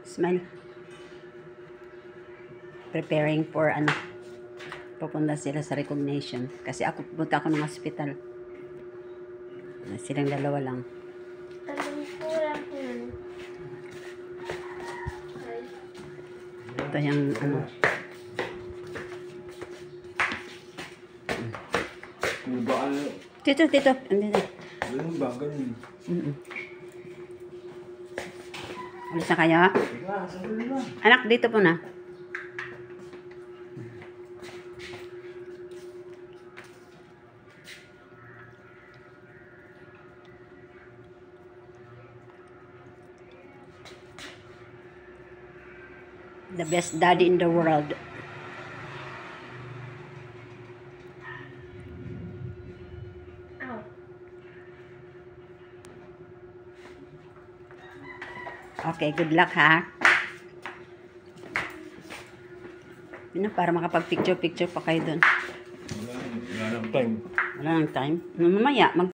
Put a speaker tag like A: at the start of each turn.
A: Smile. Preparing for ano. Pupunta sila sa recognition. Kasi ako pupunta ako ng hospital. Silang dalawa lang. Ito yung ano. Tito. Andito.
B: Ganun ba? Ganun.
A: Alis na kayo? Anak, dito po na. The best daddy in the world. Okay, good luck ha. Yun, para makapag-picture pa kayo doon.
B: Wala nang time.
A: Wala nang time. Mamaya,